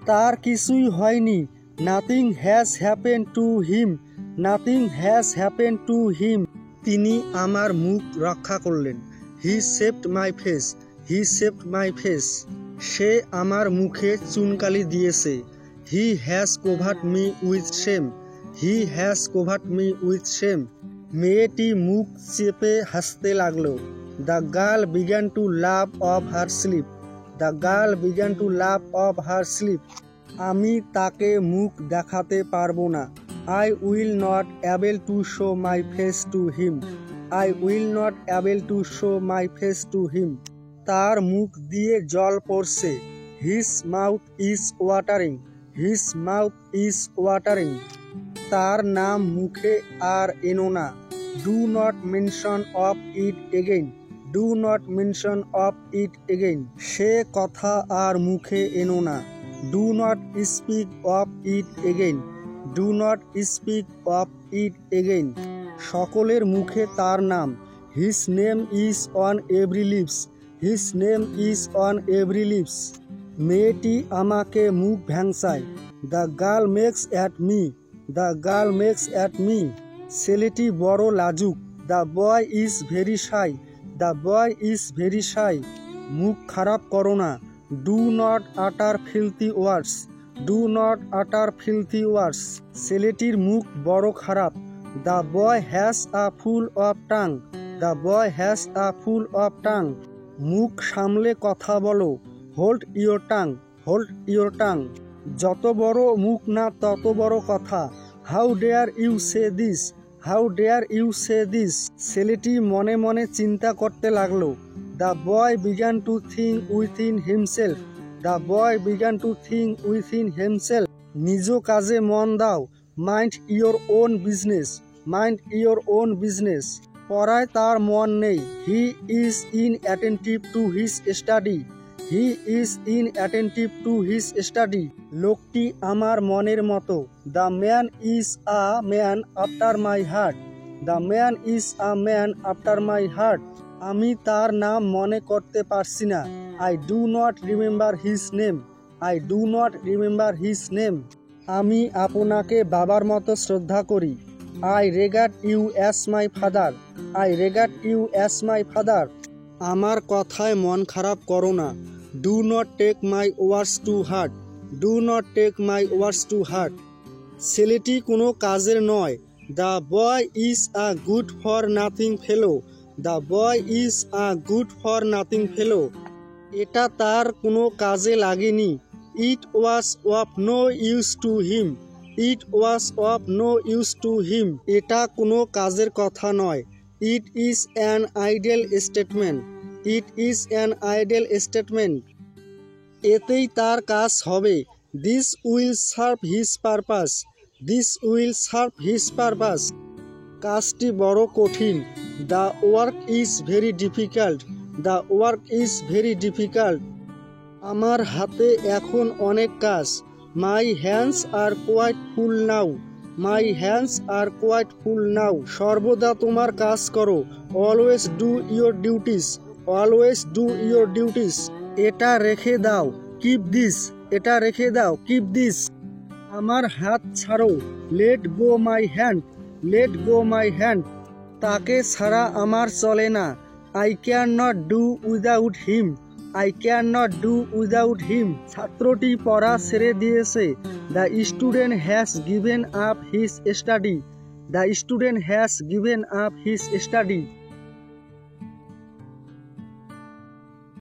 তার কিছুই হয়নি। Nothing has happen to him, nothing has happen to him. তিনি আমার মুখ রক্ষা করলেন। He saved my face, he saved my face. সে আমার মুখে চুনকালি দিয়েছে। He has covered me with shame, he has covered me with shame. মেয়েটি মুখ চেপে হাসতে লাগলো। The girl began to laugh off her sleeve, the girl began to laugh off her sleeve. আমি তাকে মুখ দেখাতে পারবো না। I will not able to show my face to him, I will not able to show my face to him. তার মুখ দিয়ে জল পড়ছে। His mouth is watering, his mouth is watering. তার নাম মুখে আর এনো না। Do not mention of it again, do not mention of it again. সে কথা আর মুখে এনো না। Do not speak of it again, do not speak of it again. সকলের মুখে তার নাম। His name is on every lips, his name is on every lips. মেয়েটি আমাকে মুখ ভ্যাংচায়। The girl makes at me, the girl makes at me. ছেলেটি বড় লাজুক। The boy is very shy, the boy is very shy. মুখ খারাপ করো না। ডু নট আটার ফিলথি ওয়ার্ডস, ডু নট আটার ফিলথি ওয়ার্ডস। ছেলেটির মুখ বড় খারাপ। The boy has a full of tongue, the boy has a full of tongue. মুখ সামলে কথা বলো। Hold your tongue, hold your tongue. যত বড় মুখ না তত বড় কথা। How dare you say this, how dare you say this. ছেলেটি মনে মনে চিন্তা করতে লাগলো। The boy began to think within himself, the boy began to think within himself. নিজ কাজে মন দাও। Mind your own business, mind your own business. পড়ায় তার মন নেই। He is in attentive to his study, he is in attentive to his study. লোকটি আমার মনের মতো। The man is a man after my heart, the man is a man after my heart. আমি তার নাম মনে করতে পারছি না। I do not remember his name, I do not remember his name. আমি আপনাকে বাবার মতো শ্রদ্ধা করি। I regard you as my father, I regard you as my father. আমার কথায় মন খারাপ করো না। Do not take my words to heart, do not take my words to heart. ছেলেটি কোনো কাজের নয়। The boy is a good for nothing fellow, the boy is a good for nothing fellow. এটা তার কোনো কাজে লাগেনি। It was of no use to him, it was of no use to হিম। এটা কোনো কাজের কথা নয়। It is an idle statement, it is an idle statement. এতেই তার কাজ হবে। This will serve his purpose, this will serve his purpose. কাজটি বড় কঠিন। The work is very difficult, the work is very difficult. আমার হাতে এখন অনেক কাজ। My hands are quite full now, my hands are quite full now. সর্বদা তোমার কাজ করো। Always do your duties, always do your duties. এটা রেখে দাও। কিপ দিস, এটা রেখে দাও। Keep this. আমার হাত ছাড়ো। Let go my hand, let go my hand. তাকে ছাড়া আমার চলে না। I can not do without him, I can not do without him. ছাত্রটি পড়া ছেড়ে দিয়েছে। The student has given up his study, the student has given up his study.